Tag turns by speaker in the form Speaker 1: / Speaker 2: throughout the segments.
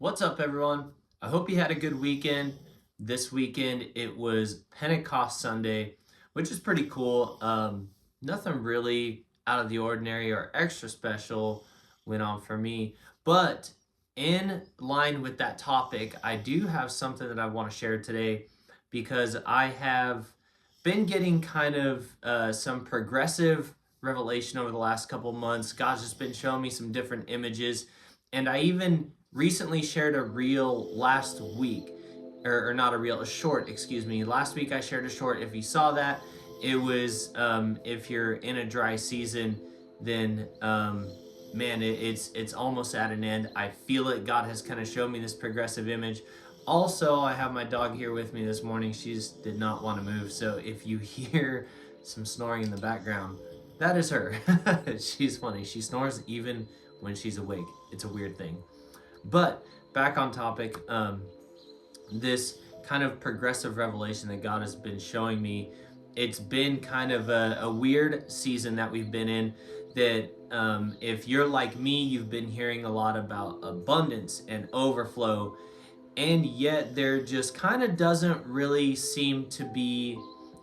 Speaker 1: What's up, everyone? I hope you had a good weekend. This weekend it was Pentecost Sunday, which is pretty cool. Nothing really out of the ordinary or extra special went on for me, but in line with that topic, I do have something that I want to share today because I have been getting kind of some progressive revelation over the last couple months. God's just been showing me some different images, and I even recently shared a reel last week, or not a reel, a short, excuse me. Last week I shared a short. If you saw that, it was if you're in a dry season, then man, it's almost at an end. I feel it. God has kind of shown me this progressive image. Also, I have my dog here with me this morning. She just did not want to move. So if you hear some snoring in the background, that is her. She's funny. She snores even when she's awake. It's a weird thing. But back on topic, this kind of progressive revelation that God has been showing me, it's been kind of a weird season that we've been in. That if you're like me, you've been hearing a lot about abundance and overflow, and yet there just kind of doesn't really seem to be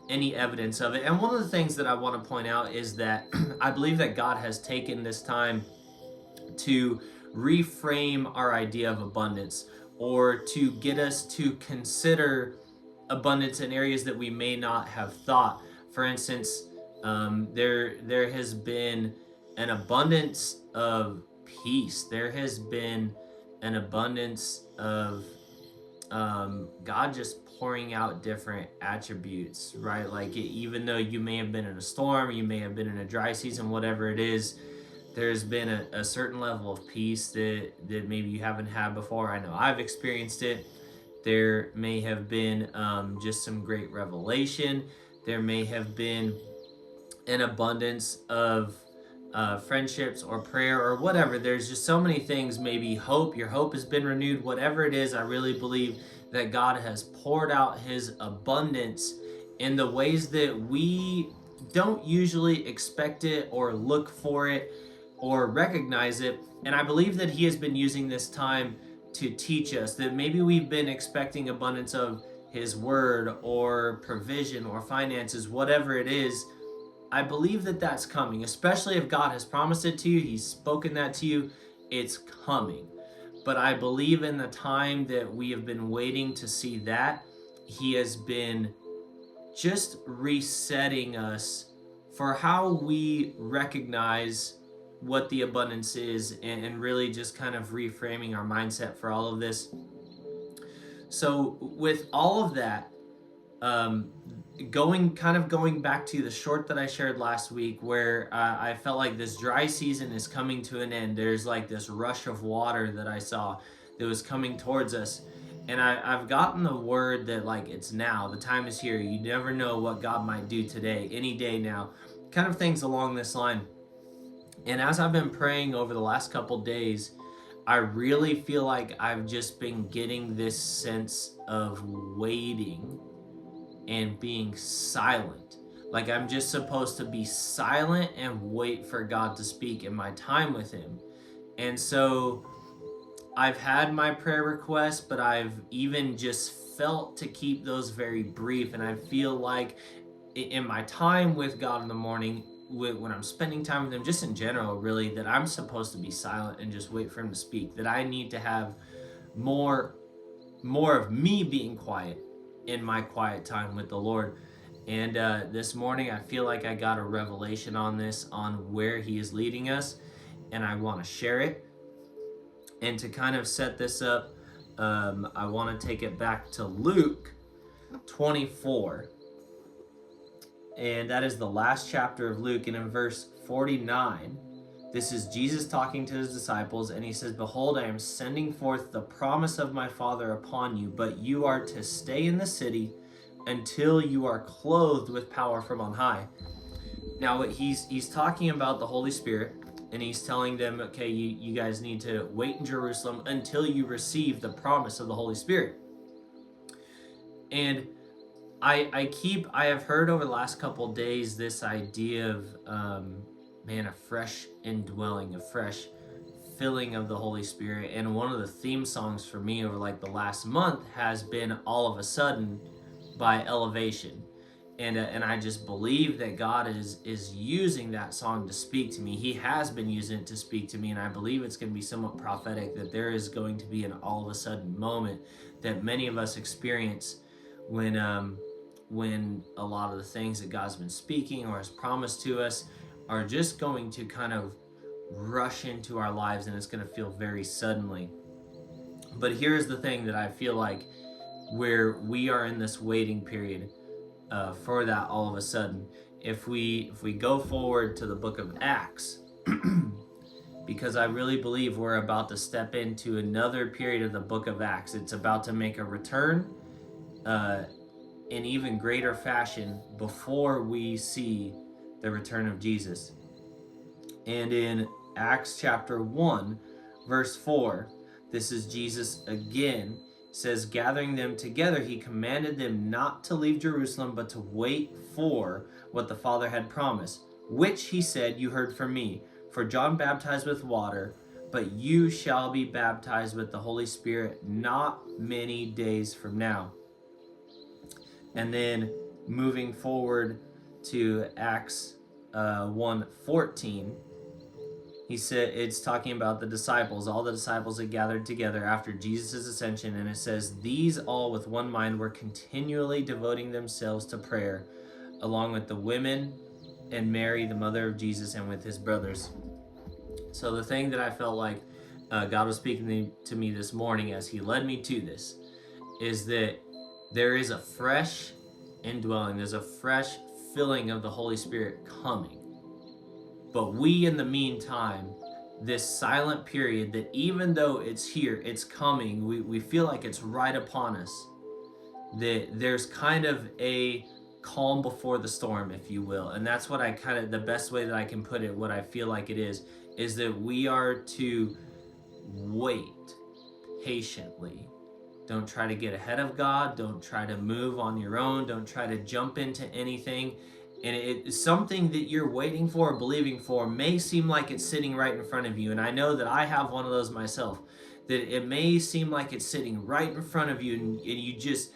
Speaker 1: any evidence of it. And one of the things that I want to point out is that I believe that God has taken this time to reframe our idea of abundance, or to get us to consider abundance in areas that we may not have thought. For instance, there has been an abundance of peace. There has been an abundance of God just pouring out different attributes, right? Like even though you may have been in a storm, you may have been in a dry season, whatever it is, there's been a certain level of peace that maybe you haven't had before. I know I've experienced it. There may have been just some great revelation. There may have been an abundance of friendships or prayer or whatever. There's just so many things. Maybe hope. Your hope has been renewed. Whatever it is, I really believe that God has poured out His abundance in the ways that we don't usually expect it or look for it or recognize it. And I believe that He has been using this time to teach us that maybe we've been expecting abundance of His word or provision or finances, whatever it is. I believe that that's coming, especially if God has promised it to you, He's spoken that to you, it's coming. But I believe in the time that we have been waiting to see that, He has been just resetting us for how we recognize what the abundance is, and really just kind of reframing our mindset for all of this. So with all of that, going back to the short that I shared last week, where I felt like this dry season is coming to an end. There's like this rush of water that I saw that was coming towards us, and I've gotten the word that like it's now, the time is here. You never know what God might do today, any day now, kind of things along this line. And as I've been praying over the last couple days, I really feel like I've just been getting this sense of waiting and being silent. Like I'm just supposed to be silent and wait for God to speak in my time with Him. And so I've had my prayer requests, but I've even just felt to keep those very brief. And I feel like in my time with God in the morning, when I'm spending time with Him, just in general, really, that I'm supposed to be silent and just wait for Him to speak. That I need to have more of me being quiet in my quiet time with the Lord. And this morning, I feel like I got a revelation on this, on where He is leading us, and I want to share it. And to kind of set this up, I want to take it back to Luke 24. And that is the last chapter of Luke. And in verse 49, this is Jesus talking to His disciples, and He says, "Behold, I am sending forth the promise of my Father upon you, but you are to stay in the city until you are clothed with power from on high." Now, he's talking about the Holy Spirit, and He's telling them, okay, you guys need to wait in Jerusalem until you receive the promise of the Holy Spirit. And I have heard over the last couple days this idea of, a fresh indwelling, a fresh filling of the Holy Spirit. And one of the theme songs for me over like the last month has been All of a Sudden by Elevation. And I just believe that God is using that song to speak to me. He has been using it to speak to me, and I believe it's going to be somewhat prophetic, that there is going to be an all of a sudden moment that many of us experience when a lot of the things that God's been speaking or has promised to us are just going to kind of rush into our lives, and it's going to feel very suddenly. But here's the thing that I feel like where we are in this waiting period for that all of a sudden. If we go forward to the book of Acts, because I really believe we're about to step into another period of the book of Acts. It's about to make a return in even greater fashion before we see the return of Jesus. And in Acts chapter 1, verse 4, this is Jesus again, says, gathering them together, he commanded them not to leave Jerusalem, but to wait for what the Father had promised, which he said, you heard from me. For John baptized with water, but you shall be baptized with the Holy Spirit not many days from now. And then moving forward to Acts 1:14, he said, it's talking about the disciples. All the disciples had gathered together after Jesus' ascension, and it says, these all with one mind were continually devoting themselves to prayer, along with the women and Mary, the mother of Jesus, and with his brothers. So the thing that I felt like God was speaking to me this morning as he led me to this is that there is a fresh indwelling, there's a fresh filling of the Holy Spirit coming. But we, in the meantime, this silent period that even though it's here, it's coming, we feel like it's right upon us, that there's kind of a calm before the storm, if you will. And that's what the best way that I can put it, what I feel like it is that we are to wait patiently. Don't try to get ahead of God. Don't try to move on your own. Don't try to jump into anything. And it's something that you're waiting for or believing for may seem like it's sitting right in front of you. And I know that I have one of those myself, that it may seem like it's sitting right in front of you, and you just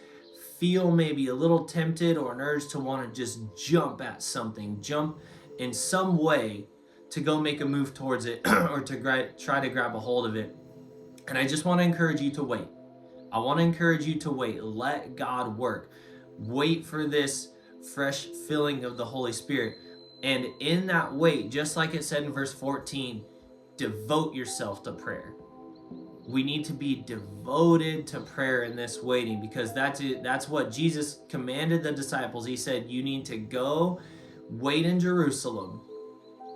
Speaker 1: feel maybe a little tempted or an urge to want to just jump at something, jump in some way to go make a move towards it or to try to grab a hold of it. And I just want to encourage you to wait. I want to encourage you to wait. Let God work. Wait for this fresh filling of the Holy Spirit. And in that wait, just like it said in verse 14, devote yourself to prayer. We need to be devoted to prayer in this waiting, because that's it. That's what Jesus commanded the disciples. He said, you need to go wait in Jerusalem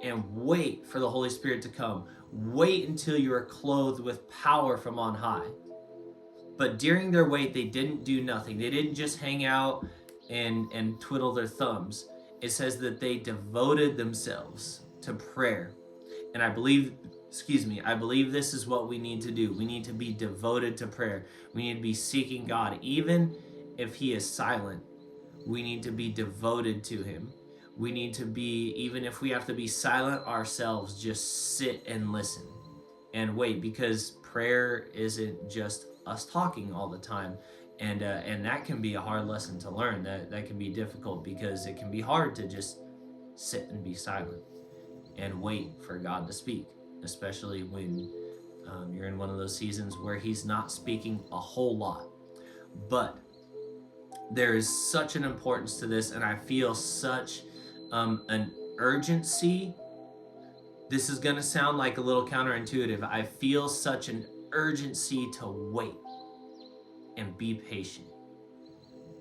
Speaker 1: and wait for the Holy Spirit to come. Wait until you are clothed with power from on high. But during their wait, they didn't do nothing. They didn't just hang out and twiddle their thumbs. It says that they devoted themselves to prayer. And I believe this is what we need to do. We need to be devoted to prayer. We need to be seeking God. Even if he is silent, we need to be devoted to him. We need to be, even if we have to be silent ourselves, just sit and listen and wait, because prayer isn't just us talking all the time. And that can be a hard lesson to learn. That can be difficult, because it can be hard to just sit and be silent and wait for God to speak, especially when you're in one of those seasons where he's not speaking a whole lot. But there is such an importance to this, and I feel such an urgency. This is going to sound like a little counterintuitive. I feel such an urgency to wait and be patient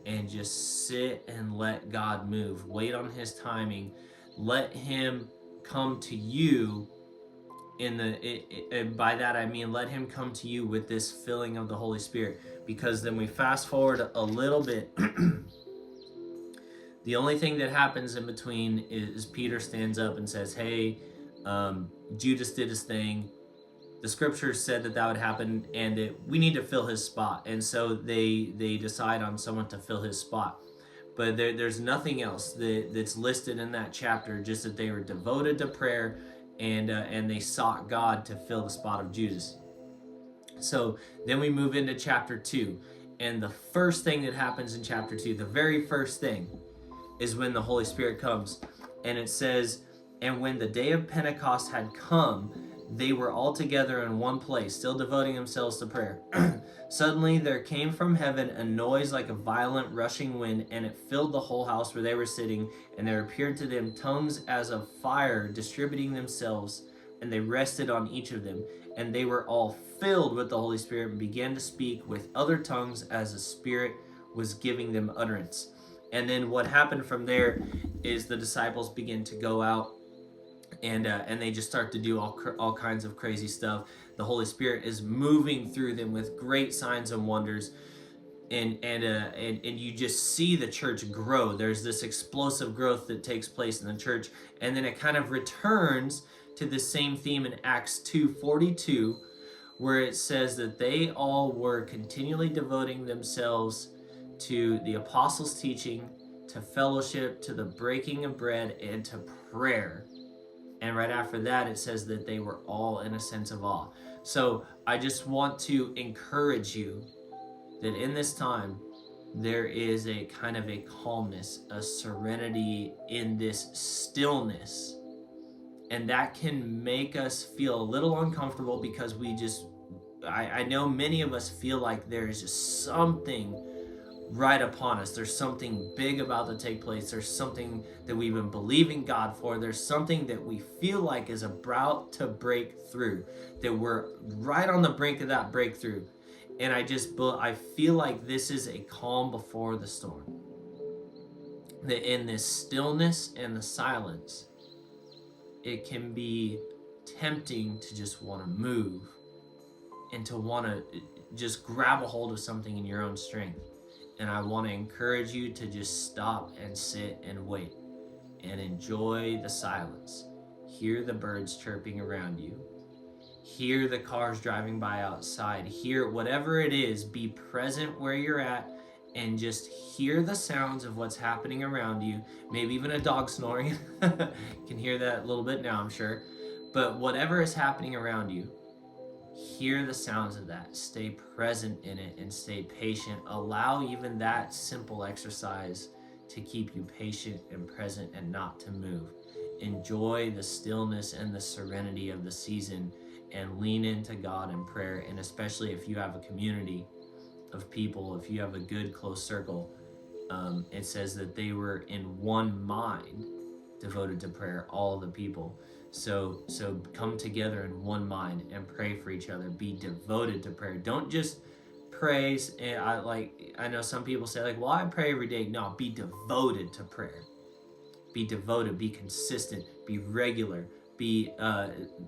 Speaker 1: and just sit and let God move. Wait on his timing. Let him come to you by that I mean let him come to you with this filling of the Holy Spirit. Because then we fast forward a little bit. The only thing that happens in between is Peter stands up and says, hey, Judas did his thing. The scriptures said that would happen, and we need to fill his spot. And so they decide on someone to fill his spot. But there's nothing else that's listed in that chapter, just that they were devoted to prayer and they sought God to fill the spot of Judas. So then we move into chapter 2, and the first thing that happens in chapter 2, the very first thing, is when the Holy Spirit comes. And it says, and when the day of Pentecost had come, they were all together in one place, still devoting themselves to prayer. Suddenly there came from heaven a noise like a violent rushing wind, and it filled the whole house where they were sitting. And there appeared to them tongues as of fire distributing themselves, and they rested on each of them. And they were all filled with the Holy Spirit and began to speak with other tongues as the Spirit was giving them utterance. And then what happened from there is the disciples begin to go out, and they just start to do all kinds of crazy stuff. The Holy Spirit is moving through them with great signs and wonders, and you just see the church grow. There's this explosive growth that takes place in the church, and then it kind of returns to the same theme in Acts 2:42, where it says that they all were continually devoting themselves to the apostles' teaching, to fellowship, to the breaking of bread, and to prayer. And right after that, it says that they were all in a sense of awe. So I just want to encourage you that in this time, there is a kind of a calmness, a serenity in this stillness. And that can make us feel a little uncomfortable because I know many of us feel like there's just something right upon us. There's something big about to take place. There's something that we've been believing God for. There's something that we feel like is about to break through, that we're right on the brink of that breakthrough. And I feel like this is a calm before the storm. That in this stillness and the silence, it can be tempting to just want to move and to want to just grab a hold of something in your own strength. And I want to encourage you to just stop and sit and wait and enjoy the silence. Hear the birds chirping around you. Hear the cars driving by outside. Hear whatever it is, be present where you're at and just hear the sounds of what's happening around you. Maybe even a dog snoring. You can hear that a little bit now, I'm sure. But whatever is happening around you, hear the sounds of that. Stay present in it and stay patient. Allow even that simple exercise to keep you patient and present and not to move. Enjoy the stillness and the serenity of the season and lean into God in prayer. And especially if you have a community of people, if you have a good close circle, it says that they were in one mind devoted to prayer, all the people. So come together in one mind and pray for each other. Be devoted to prayer. Don't just praise. And I know some people say like, well, I pray every day. No, be devoted to prayer. Be devoted. Be consistent. Be regular. Be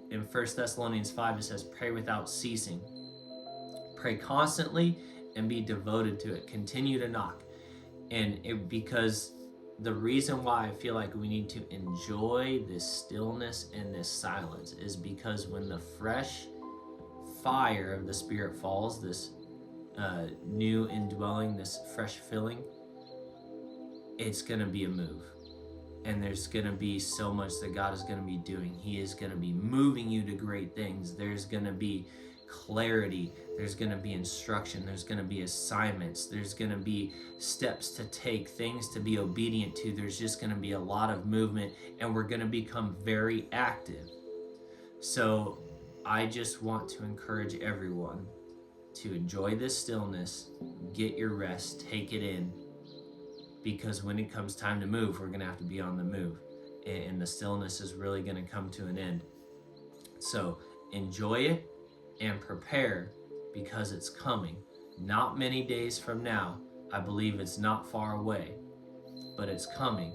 Speaker 1: in 1 Thessalonians 5 it says, pray without ceasing. Pray constantly and be devoted to it. Continue to knock. And because the reason why I feel like we need to enjoy this stillness and this silence is because when the fresh fire of the Spirit falls, this new indwelling, this fresh filling, it's going to be a move. And there's going to be so much that God is going to be doing. He is going to be moving you to great things. There's going to be clarity. There's going to be instruction. There's going to be assignments. There's going to be steps to take, things to be obedient to. There's just going to be a lot of movement, and we're going to become very active. So I just want to encourage everyone to enjoy this stillness, get your rest, take it in, because when it comes time to move, we're going to have to be on the move, and the stillness is really going to come to an end. So enjoy it and prepare, because it's coming. Not many days from now. I believe it's not far away, but it's coming.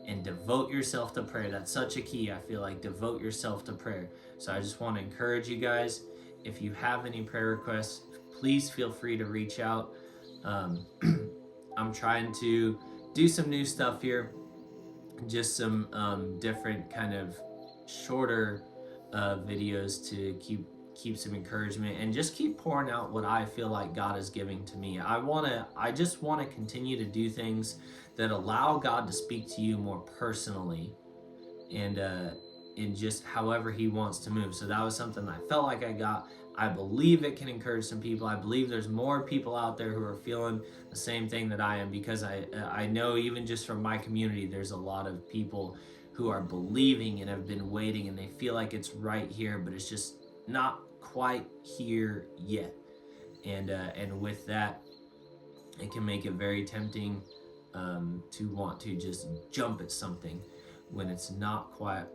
Speaker 1: And devote yourself to prayer. That's such a key. I feel like devote yourself to prayer. So I just want to encourage you guys, if you have any prayer requests, please feel free to reach out. I'm trying to do some new stuff here, just some different kind of shorter videos to keep some encouragement and just keep pouring out what I feel like God is giving to me. I just want to continue to do things that allow God to speak to you more personally, and in just however he wants to move. So that was something I felt like I got. I believe it can encourage some people. I believe there's more people out there who are feeling the same thing that I am, because I know even just from my community, there's a lot of people who are believing and have been waiting, and they feel like it's right here, but it's just not quite here yet. And with that, it can make it very tempting to want to just jump at something when it's not quite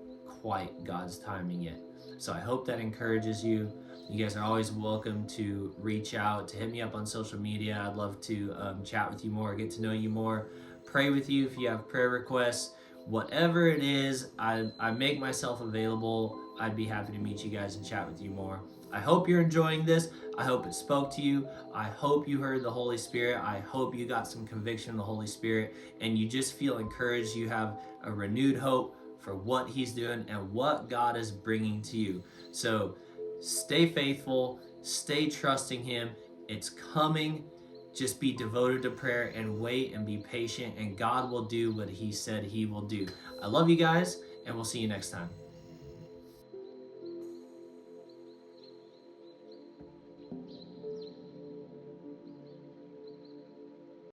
Speaker 1: God's timing yet. So I hope that encourages you. You guys are always welcome to reach out, to hit me up on social media. I'd love to chat with you more, get to know you more, pray with you if you have prayer requests. Whatever it is, I make myself available. I'd be happy to meet you guys and chat with you more. I hope you're enjoying this. I hope it spoke to you. I hope you heard the Holy Spirit. I hope you got some conviction of the Holy Spirit and you just feel encouraged. You have a renewed hope for what He's doing and what God is bringing to you. So stay faithful, stay trusting Him. It's coming. Just be devoted to prayer and wait and be patient, and God will do what He said He will do. I love you guys, and we'll see you next time.